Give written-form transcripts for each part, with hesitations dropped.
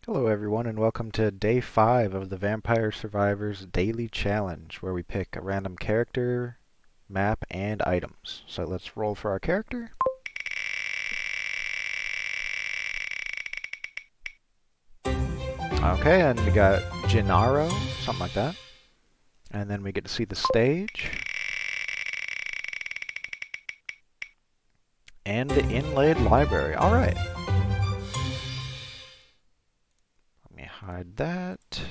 Hello everyone and welcome to day 5 of the Vampire Survivors Daily Challenge, where we pick a random character, map, and items. So let's roll for our character. Okay, and we got Gennaro, something like that. And then we get to see the stage. And the inlaid library. Alright. Let me hide that.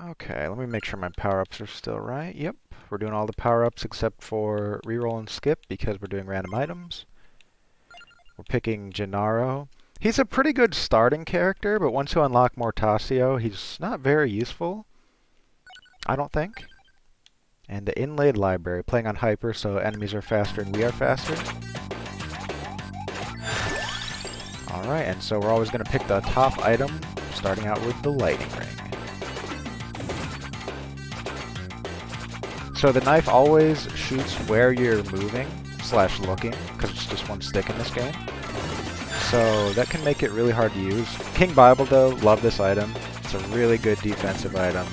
Okay, let me make sure my power-ups are still right. Yep, we're doing all the power-ups except for reroll and skip because we're doing random items. We're picking Gennaro. He's a pretty good starting character, but once you unlock Mortasio, he's not very useful, I don't think. And the inlaid library, playing on hyper, so enemies are faster and we are faster. Alright, and so we're always going to pick the top item, starting out with the lighting ring. So the knife always shoots where you're moving / looking, because it's just one stick in this game. So that can make it really hard to use. King Bible, though, love this item. It's a really good defensive item.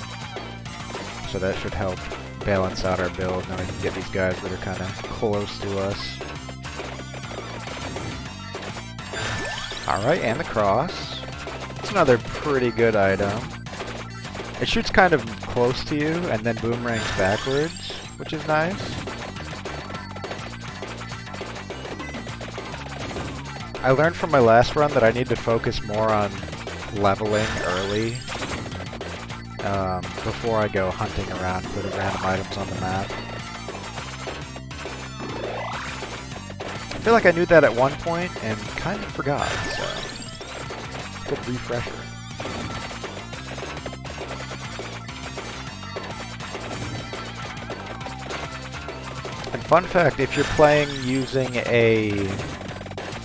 So that should help balance out our build. Now we can get these guys that are kind of close to us. Alright, and the cross. It's another pretty good item. It shoots kind of close to you, and then boomerangs backwards, which is nice. I learned from my last run that I need to focus more on leveling early before I go hunting around for the random items on the map. I feel like I knew that at one point and kind of forgot, so good refresher. And fun fact, if you're playing using a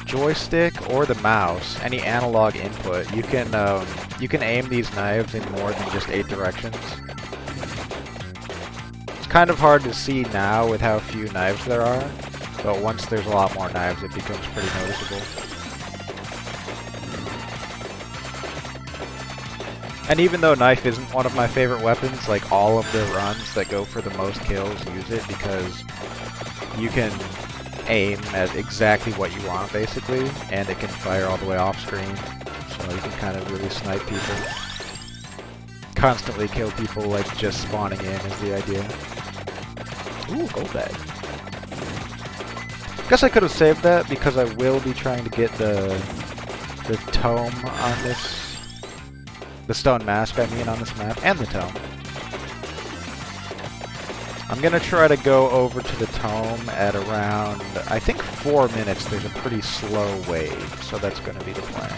joystick or the mouse, any analog input, you can aim these knives in more than just 8 directions. It's kind of hard to see now with how few knives there are, but once there's a lot more knives, it becomes pretty noticeable. And even though knife isn't one of my favorite weapons, like all of the runs that go for the most kills use it because you can aim at exactly what you want, basically, and it can fire all the way off screen, so you can kind of really snipe people. Constantly kill people, like, just spawning in is the idea. Ooh, gold bag. Guess I could have saved that, because I will be trying to get the tome on this, the stone mask, I mean, on this map, and the tome. I'm going to try to go over to the tome at around, I think 4 minutes. There's a pretty slow wave, so that's going to be the plan.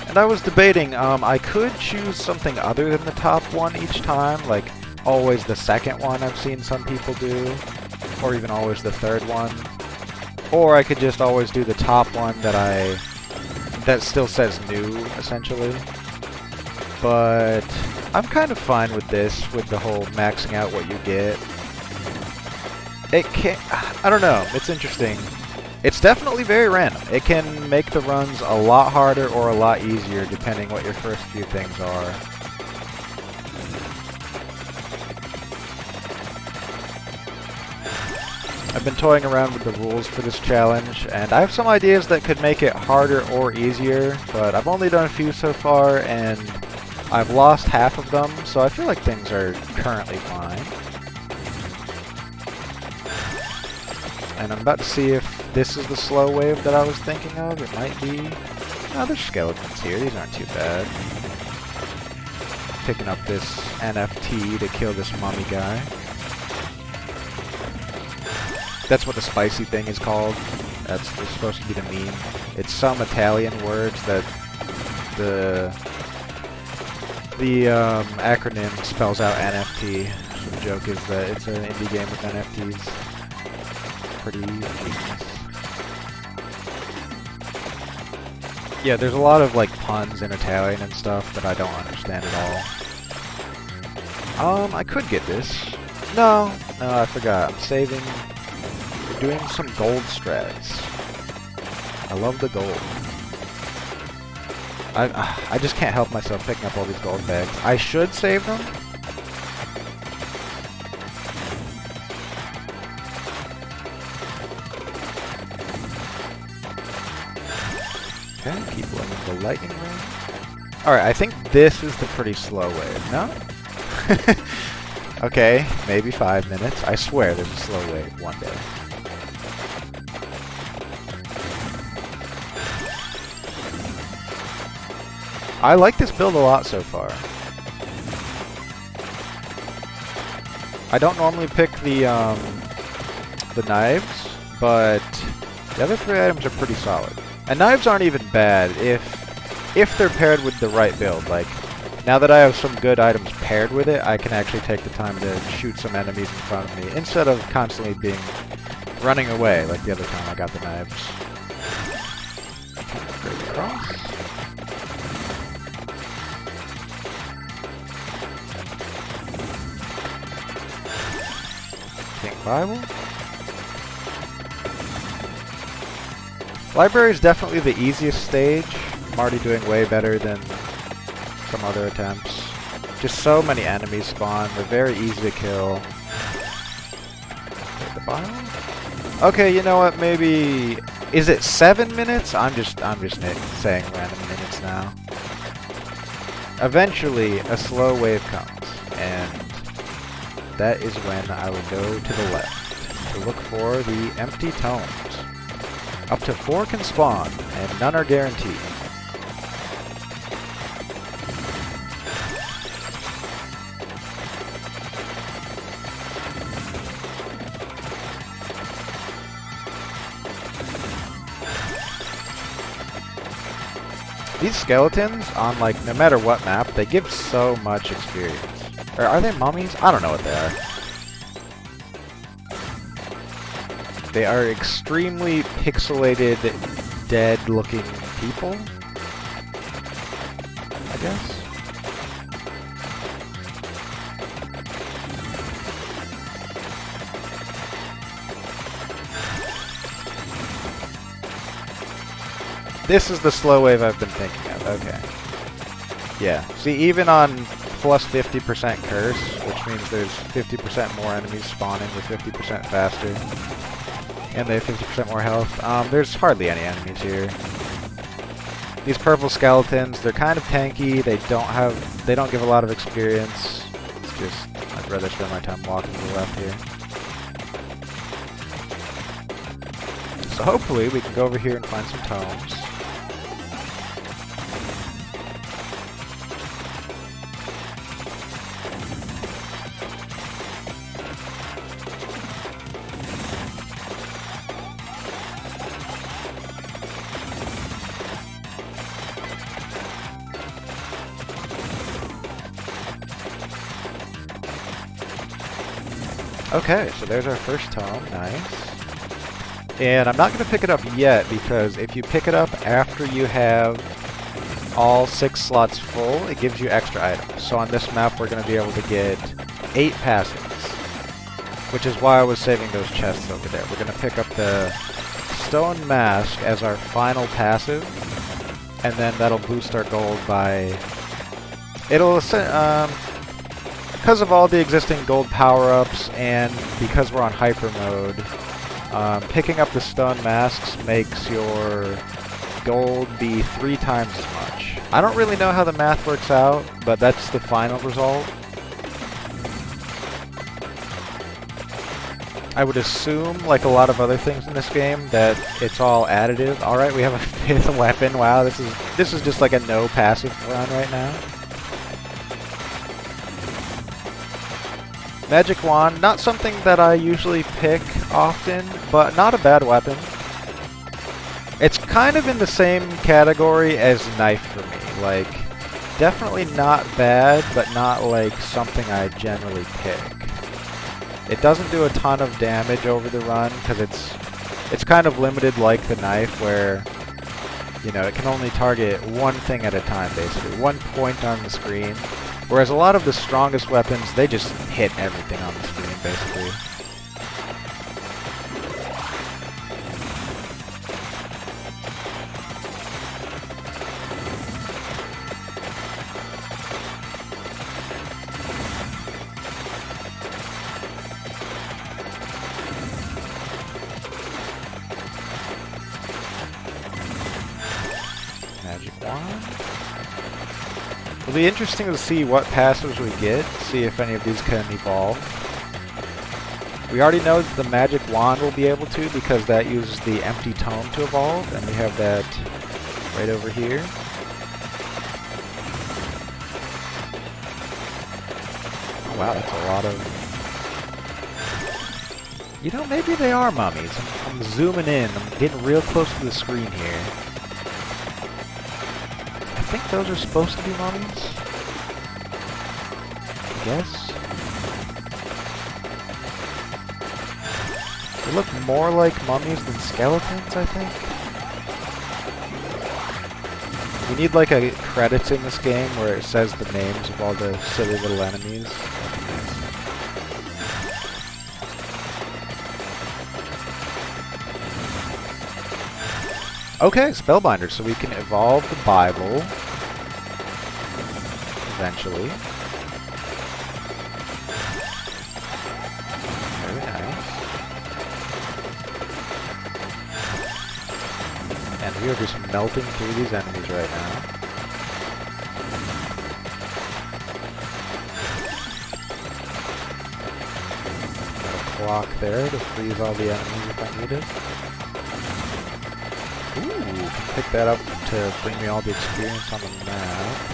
And I was debating, I could choose something other than the top one each time, like always the second one I've seen some people do, or even always the third one. Or I could just always do the top one that still says new, essentially. But I'm kind of fine with this, with the whole maxing out what you get. I don't know, it's interesting. It's definitely very random. It can make the runs a lot harder or a lot easier, depending what your first few things are. I've been toying around with the rules for this challenge, and I have some ideas that could make it harder or easier, but I've only done a few so far, and I've lost half of them, so I feel like things are currently fine. And I'm about to see if this is the slow wave that I was thinking of. It might be. Oh, there's skeletons here. These aren't too bad. Picking up this NFT to kill this mummy guy. That's what the spicy thing is called. That's supposed to be the meme. It's some Italian words that the acronym spells out NFT. So the joke is that it's an indie game with NFTs. Pretty genius. Yeah, there's a lot of like puns in Italian and stuff that I don't understand at all. I could get this. No, I forgot. I'm saving. We're doing some gold strats. I love the gold. I just can't help myself picking up all these gold bags. I should save them. Okay, keep winning the lightning ring. Alright, I think this is the pretty slow wave, no? Okay, maybe 5 minutes. I swear there's a slow wave one day. I like this build a lot so far. I don't normally pick the knives, but the other 3 items are pretty solid. And knives aren't even bad if they're paired with the right build. Like, now that I have some good items paired with it, I can actually take the time to shoot some enemies in front of me instead of constantly running away like the other time I got the knives. Straight across. King Bible. Library is definitely the easiest stage. I'm already doing way better than some other attempts. Just so many enemies spawn. They're very easy to kill. Hit the bottom. Okay, you know what? Maybe is it 7 minutes? I'm just saying random minutes now. Eventually, a slow wave comes, and that is when I will go to the left to look for the empty tomes. Up to 4 can spawn, and none are guaranteed. These skeletons, on like no matter what map, they give so much experience. Or are they mummies? I don't know what they are. They are extremely pixelated, dead-looking people, I guess. This is the slow wave I've been thinking of, okay. Yeah, see, even on plus 50% curse, which means there's 50% more enemies spawning with 50% faster, and they have 50% more health, there's hardly any enemies here. These purple skeletons, they're kind of tanky, they don't give a lot of experience. It's just, I'd rather spend my time walking to the left here. So hopefully we can go over here and find some tomes. Okay, so there's our first tome, nice. And I'm not going to pick it up yet, because if you pick it up after you have all 6 slots full, it gives you extra items. So on this map, we're going to be able to get 8 passives, which is why I was saving those chests over there. We're going to pick up the Stone Mask as our final passive, and then that'll boost our gold by... It'll... because of all the existing gold power-ups, and because we're on hyper mode, picking up the stone masks makes your gold be 3 times as much. I don't really know how the math works out, but that's the final result. I would assume, like a lot of other things in this game, that it's all additive. Alright, we have a 5th weapon. Wow, this is just like a no passive run right now. Magic Wand, not something that I usually pick often, but not a bad weapon. It's kind of in the same category as Knife for me. Like, definitely not bad, but not like something I generally pick. It doesn't do a ton of damage over the run, because it's kind of limited like the Knife, where You know, it can only target one thing at a time, basically. One point on the screen. Whereas a lot of the strongest weapons, they just hit everything on the screen, basically. Magic wand. It'll be interesting to see what passives we get, see if any of these can evolve. We already know that the magic wand will be able to because that uses the empty tome to evolve, and we have that right over here. Oh, wow, that's a lot of... You know, maybe they are mummies. I'm zooming in. I'm getting real close to the screen here. I think those are supposed to be mummies. I guess. They look more like mummies than skeletons, I think. We need like a credits in this game where it says the names of all the silly little enemies. Okay, Spellbinder, so we can evolve the Bible eventually. Very nice. And we are just melting through these enemies right now. Got a clock there to freeze all the enemies if I need it. Ooh, pick that up to bring me all the experience on the map.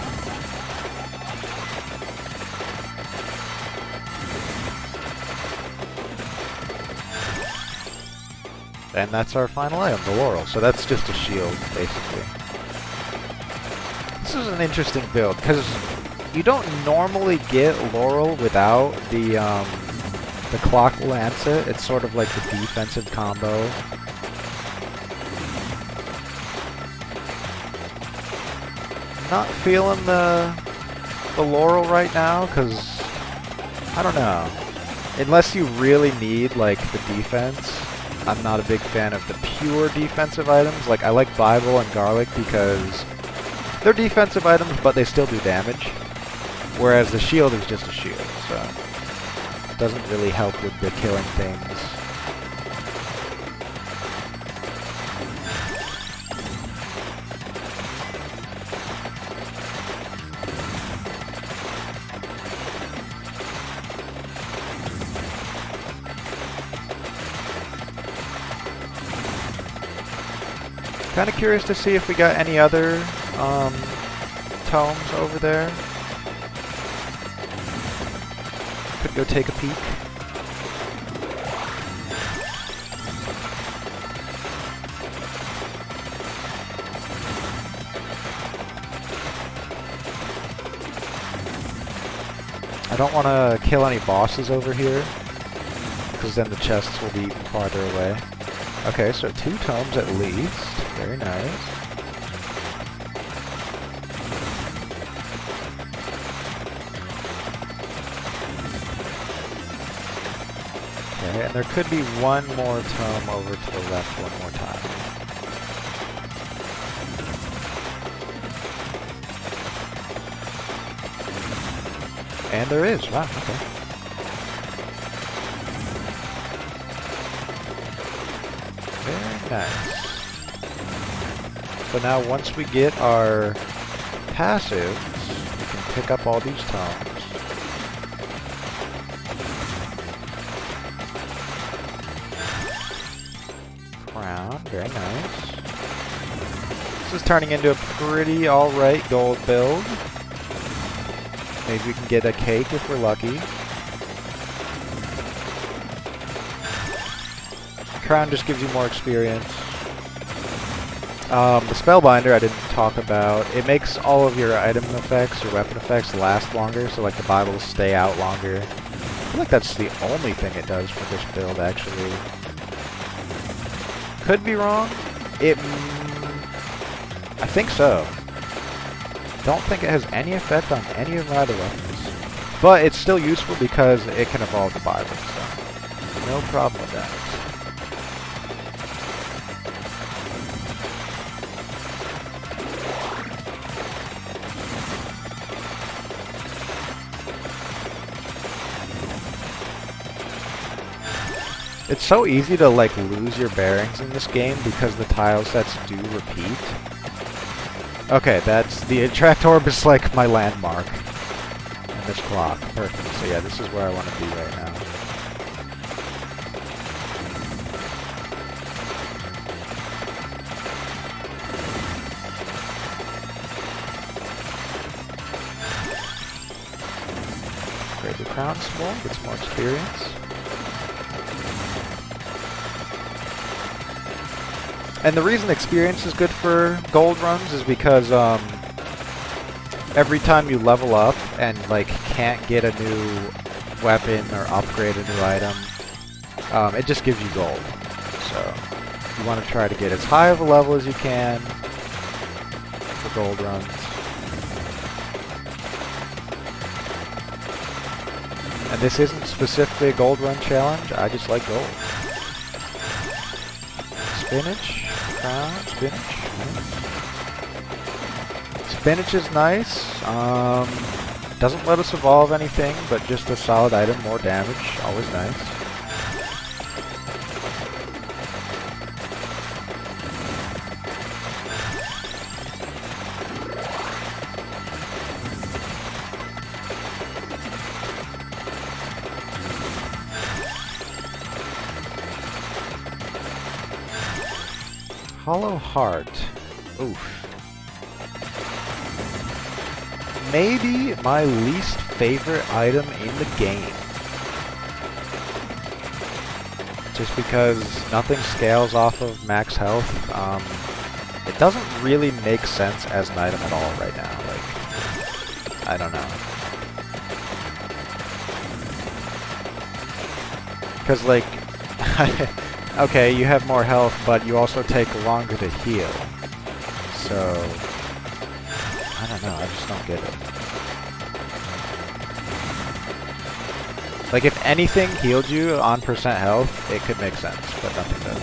And that's our final item, the Laurel. So that's just a shield, basically. This is an interesting build, because you don't normally get Laurel without the Clock Lancet. It's sort of like the defensive combo. Not feeling the Laurel right now, because, I don't know. Unless you really need, like, the defense, I'm not a big fan of the pure defensive items. Like, I like Bible and Garlic because they're defensive items, but they still do damage. Whereas the shield is just a shield, so it doesn't really help with the killing things. Kind of curious to see if we got any other tomes over there. Could go take a peek. I don't want to kill any bosses over here, because then the chests will be farther away. Okay, so 2 tomes at least. Very nice. Okay, and there could be one more tome over to the left one more time. And there is. Wow, okay. Very nice. So now once we get our passives, we can pick up all these tomes. Crown, very nice. This is turning into a pretty alright gold build. Maybe we can get a cake if we're lucky. Crown just gives you more experience. The Spellbinder I didn't talk about. It makes all of your item effects, your weapon effects last longer, so like the Bible will stay out longer. I feel like that's the only thing it does for this build, actually. Could be wrong. I think so. Don't think it has any effect on any of my other weapons. But it's still useful because it can evolve the Bible, so no problem with that. It's so easy to like lose your bearings in this game because the tile sets do repeat. Okay, that's the attract orb is like my landmark. And this clock. Perfect. So yeah, this is where I want to be right now. Upgrade the crown some more, get some more experience. And the reason experience is good for gold runs is because every time you level up and like can't get a new weapon or upgrade a new item, it just gives you gold. So you want to try to get as high of a level as you can for gold runs. And this isn't specifically a gold run challenge, I just like gold. Spinach. Spinach. Spinach is nice. Doesn't let us evolve anything, but just a solid item, more damage, always nice. Hollow Heart. Oof. Maybe my least favorite item in the game. Just because nothing scales off of max health. It doesn't really make sense as an item at all right now. Like, I don't know. Because, like, okay, you have more health, but you also take longer to heal. So, I don't know, I just don't get it. Like, if anything healed you on percent health, it could make sense, but nothing does.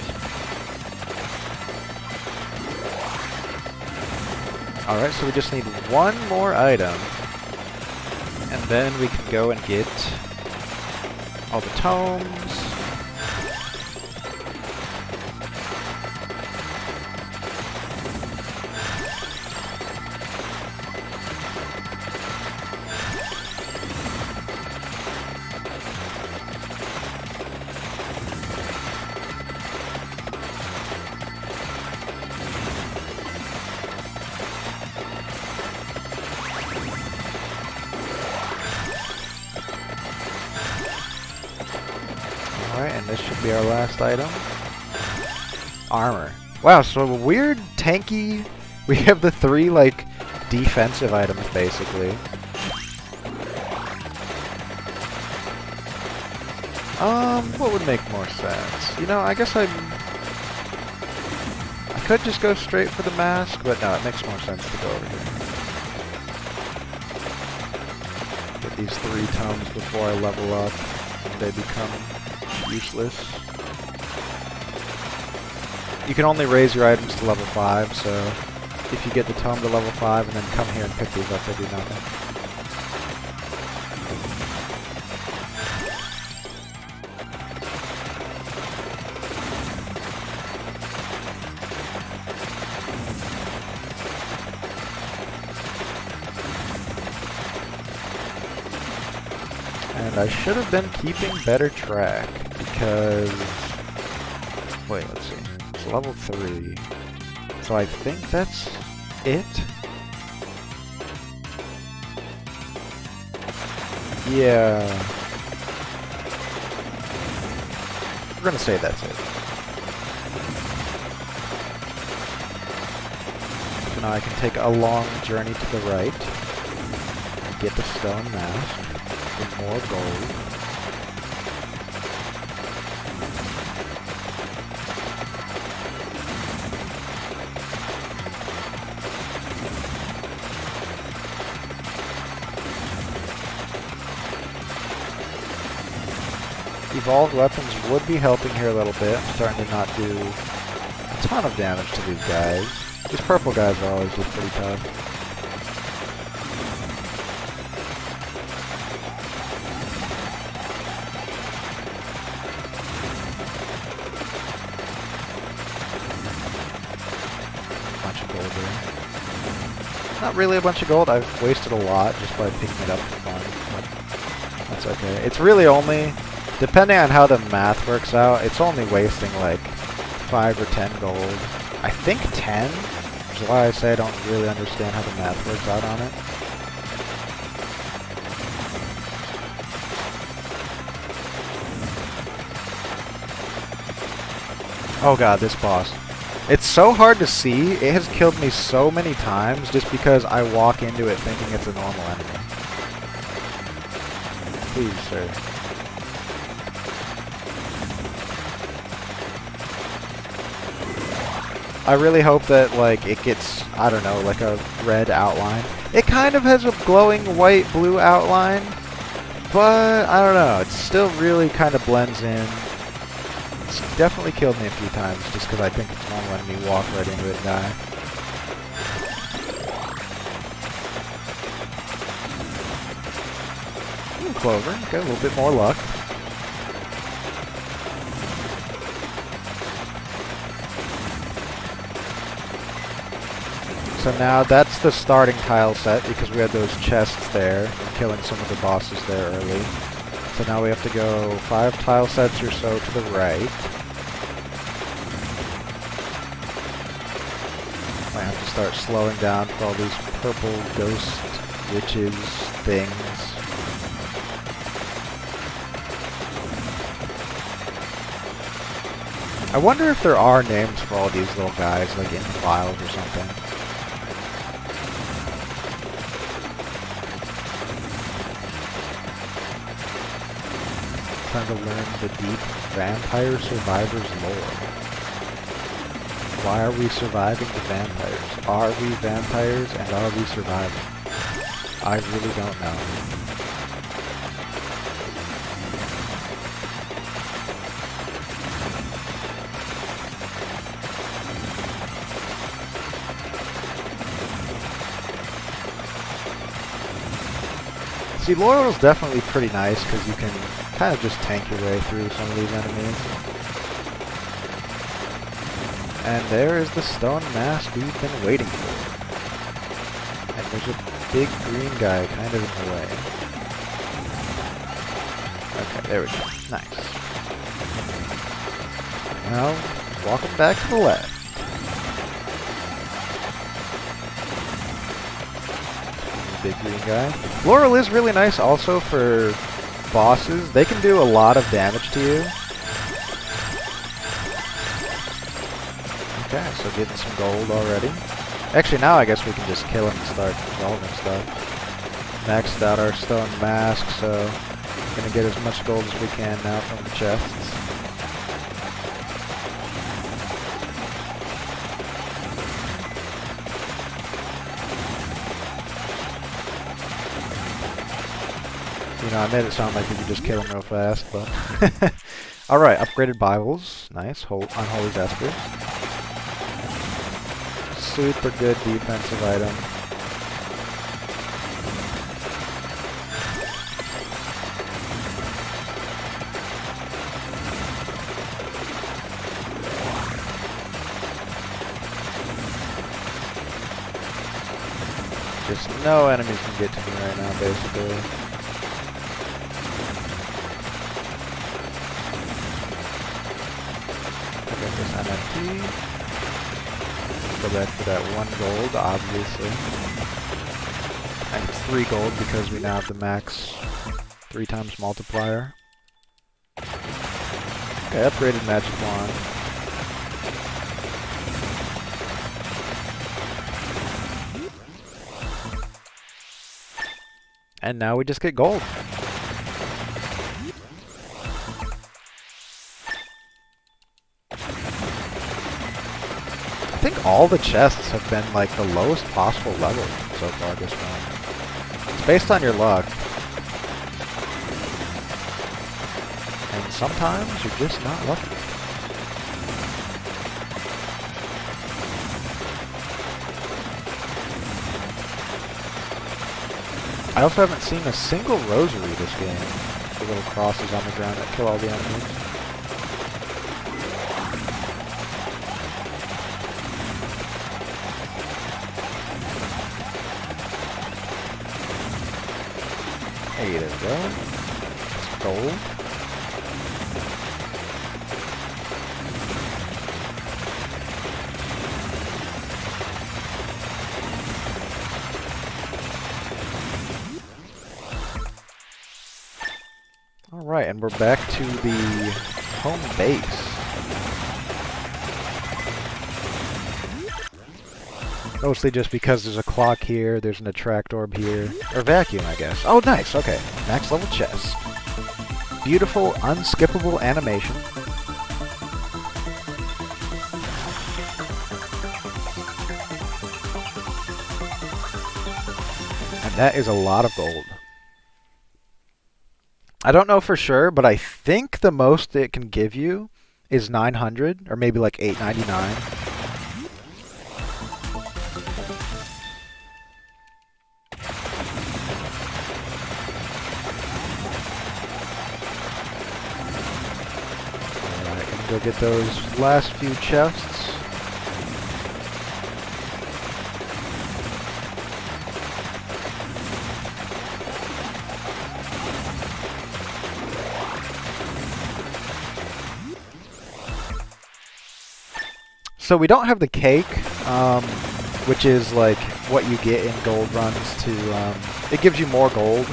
Alright, so we just need one more item. And then we can go and get all the tomes. Alright, and this should be our last item. Armor. Wow, so a weird, tanky... We have the three, like, defensive items, basically. What would make more sense? You know, I guess I could just go straight for the mask, but no, it makes more sense to go over here. Get these 3 tomes before I level up, and they become useless. You can only raise your items to level 5, so if you get the tome to level 5 and then come here and pick these up, they do nothing. And I should have been keeping better track, because... Wait, let's see. It's level 3. So I think that's it? Yeah. We're gonna say that's it. So now I can take a long journey to the right and get the stone mask. More gold. Evolved weapons would be helping here a little bit. I'm starting to not do a ton of damage to these guys. These purple guys are always just pretty tough. Bunch of gold there. Not really a bunch of gold. I've wasted a lot just by picking it up for fun. But that's okay. It's really only, depending on how the math works out, it's only wasting like 5 or 10 gold. I think 10, which is why I say I don't really understand how the math works out on it. Oh god, this boss. It's so hard to see. It has killed me so many times just because I walk into it thinking it's a normal enemy. Please, sir. I really hope that, like, it gets, I don't know, like a red outline. It kind of has a glowing white-blue outline, but I don't know. It still really kind of blends in. It's definitely killed me a few times just because I think it's normal enemy, walk right into it and die. Ooh, Clover, got a little bit more luck. So now that's the starting tile set because we had those chests there, killing some of the bosses there early. So now we have to go 5 tile sets or so to the right. I have to start slowing down for all these purple ghost witches things. I wonder if there are names for all these little guys, like in the files or something. Trying to learn the deep Vampire Survivors lore. Why are we surviving the vampires? Are we vampires and are we surviving? I really don't know. See, Laurel's definitely pretty nice because you can kind of just tank your way through some of these enemies. And there is the stone mask we've been waiting for. And there's a big green guy kind of in the way. Okay, there we go. Nice. Now, walking back to the left. Big green guy. Laurel is really nice also for bosses. They can do a lot of damage to you. Okay, so getting some gold already. Actually, now I guess we can just kill him and start resolving stuff. Maxed out our stone mask, so we're gonna get as much gold as we can now from the chests. You know, I made it sound like we could just kill him real fast, but... Alright, upgraded Bibles. Nice. Unholy Vespers. Super good defensive item. Just no enemies can get to me right now, basically. MFT. Go back for that 1 gold, obviously. And it's 3 gold because we now have the max 3 times multiplier. Okay, upgraded magic wand. And now we just get gold. I think all the chests have been like the lowest possible level so far this run. It's based on your luck. and sometimes you're just not lucky. I also haven't seen a single rosary this game. The little crosses on the ground that kill all the enemies. Hey, there we go. It's gold. Alright, and we're back to the home base. Mostly just because there's a clock here, there's an attract orb here. Or vacuum, I guess. Oh, nice, okay. Max level chest. Beautiful, unskippable animation. And that is a lot of gold. I don't know for sure, but I think the most it can give you is 900, or maybe like 899. Alright, gonna go get those last few chests. So we don't have the cake, which is like what you get in gold runs to, it gives you more gold.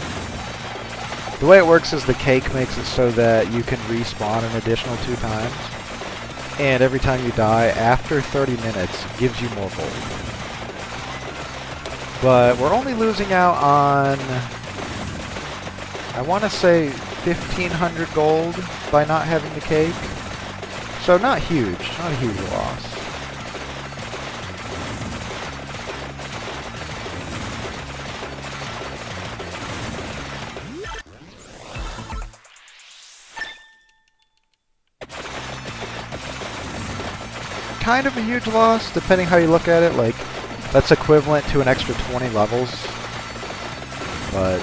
The way it works is the cake makes it so that you can respawn an additional 2 times. And every time you die after 30 minutes gives you more gold. But we're only losing out on, I want to say 1,500 gold by not having the cake. So not huge, not a huge loss. Kind of a huge loss, depending how you look at it. Like, that's equivalent to an extra 20 levels. But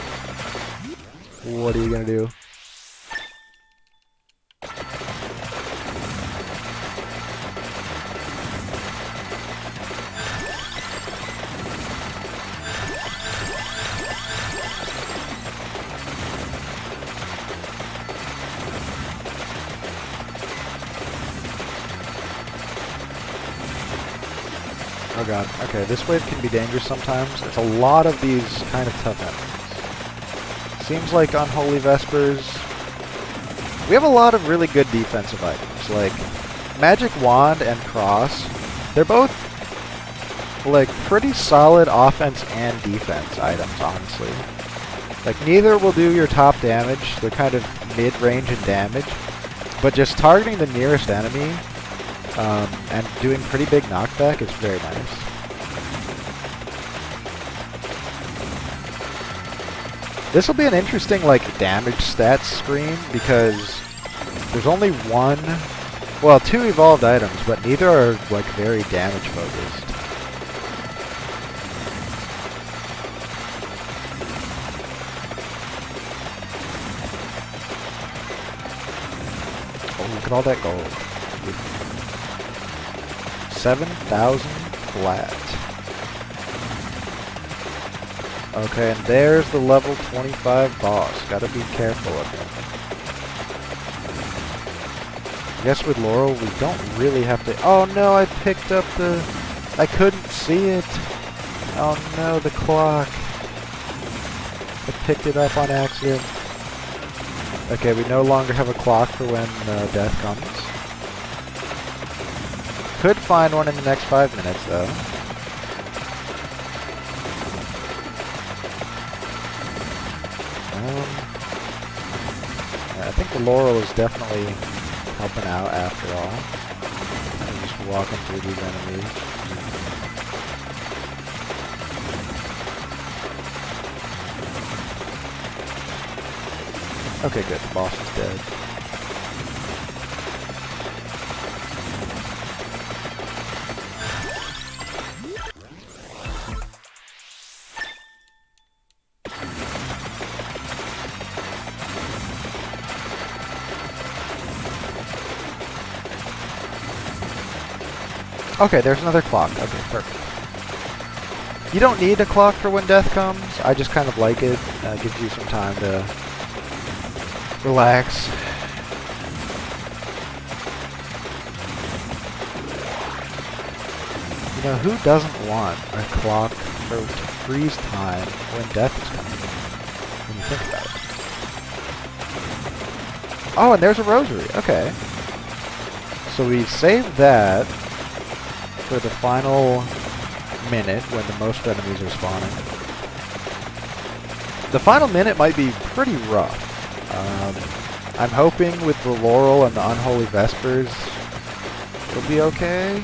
what are you gonna do? Oh god, okay, this wave can be dangerous sometimes. It's a lot of these kind of tough enemies. Seems like Unholy Vespers, we have a lot of really good defensive items, like Magic Wand and Cross. They're both like pretty solid offense and defense items, honestly. Like neither will do your top damage, they're kind of mid-range in damage, but just targeting the nearest enemy and doing pretty big knockback is very nice. This will be an interesting like damage stats screen because there's only one, well, 2 evolved items, but neither are like very damage focused. Oh, look at all that gold. 7,000 flat. Okay, and there's the level 25 boss. Gotta be careful of him. I guess with Laurel, we don't really have to... Oh no, I picked up the... I couldn't see it. Oh no, the clock. I picked it up on accident. Okay, we no longer have a clock for when death comes. Could find one in the next 5 minutes, though. Yeah, I think the Laurel is definitely helping out after all. I'm just walking through these enemies. Okay, good. The boss is dead. Okay, there's another clock. Okay, perfect. You don't need a clock for when death comes. I just kind of like it. Gives you some time to relax. You know, who doesn't want a clock to freeze time when death is coming? When you think about it. Oh, and there's a rosary. Okay. So we saved that for the final minute when the most enemies are spawning. The final minute might be pretty rough. I'm hoping with the Laurel and the Unholy Vespers it'll be okay.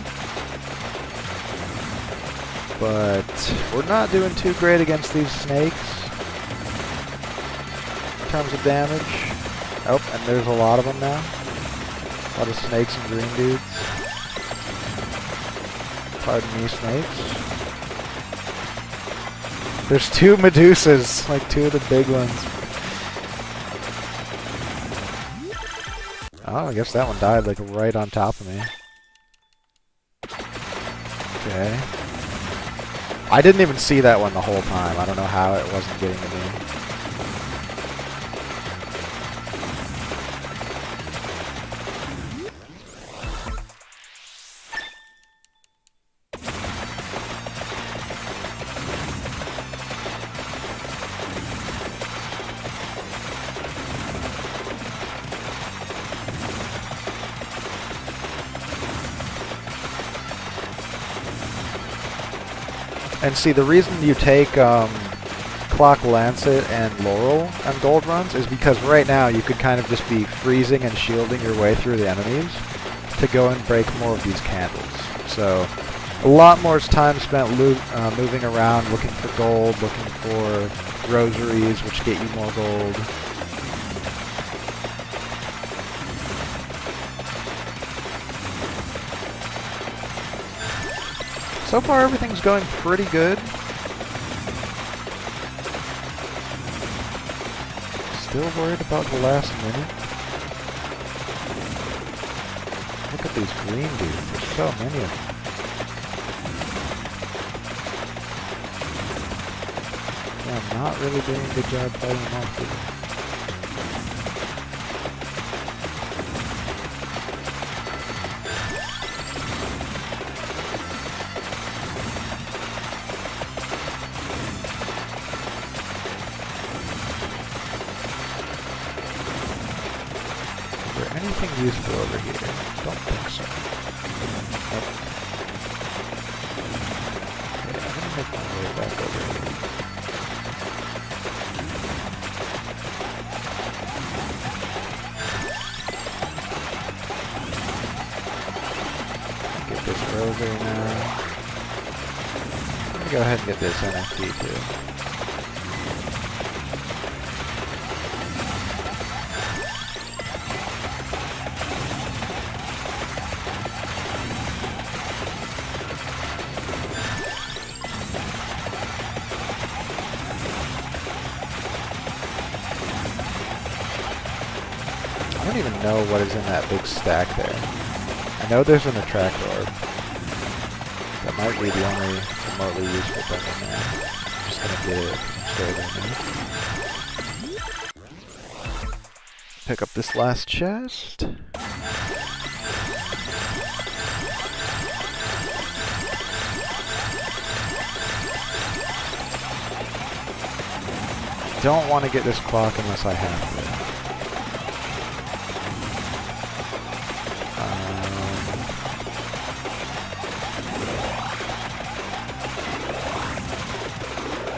But we're not doing too great against these snakes in terms of damage. Oh, and there's a lot of them now. A lot of snakes and green dudes. Pardon me, snakes. There's two Medusas, like two of the big ones. Oh, I guess that one died like right on top of me. Okay. I didn't even see that one the whole time. I don't know how it wasn't getting to me. And see, the reason you take Clock Lancet and Laurel on gold runs is because right now you could kind of just be freezing and shielding your way through the enemies to go and break more of these candles. So a lot more time spent moving around, looking for gold, looking for rosaries, which get you more gold. So far, everything's going pretty good. Still worried about the last minute. Look at these green dudes. There's so many of them. Yeah, I'm not really doing a good job fighting them off, either. Anything useful over here? Don't think so. Nope. Okay, I'm gonna make my way back over here. Get this rosary now. Let me go ahead and get this NFT too. I don't even know what is in that big stack there. I know there's an attract orb. That might be the only remotely useful thing in there. I'm just gonna get it straight in there. Pick up this last chest. Don't want to get this clock unless I have to.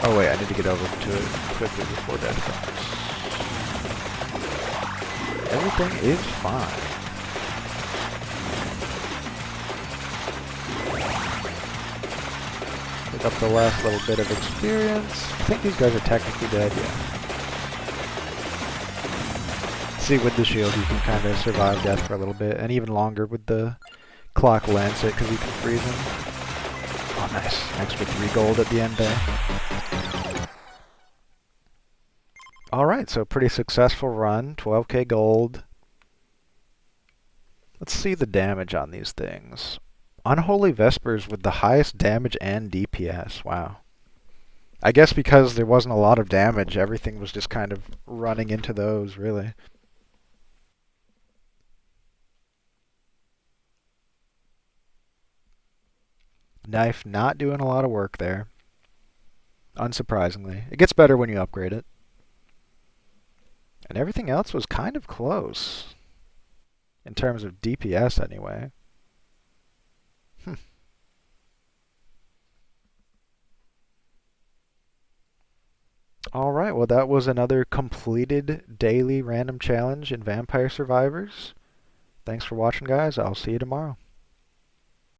Oh wait, I need to get over to it quickly before death comes. Everything is fine. Pick up the last little bit of experience. I think these guys are technically dead, yeah. See, with the shield you can kind of survive death for a little bit, and even longer with the Clock Lancet because you can freeze them. Oh nice, extra 3 gold at the end there. Alright, so pretty successful run, 12k gold. Let's see the damage on these things. Unholy Vespers with the highest damage and DPS. Wow. I guess because there wasn't a lot of damage, everything was just kind of running into those, really. Knife not doing a lot of work there. Unsurprisingly. It gets better when you upgrade it. And everything else was kind of close. In terms of DPS, anyway. Hmm. Alright, well that was another completed daily random challenge in Vampire Survivors. Thanks for watching, guys. I'll see you tomorrow.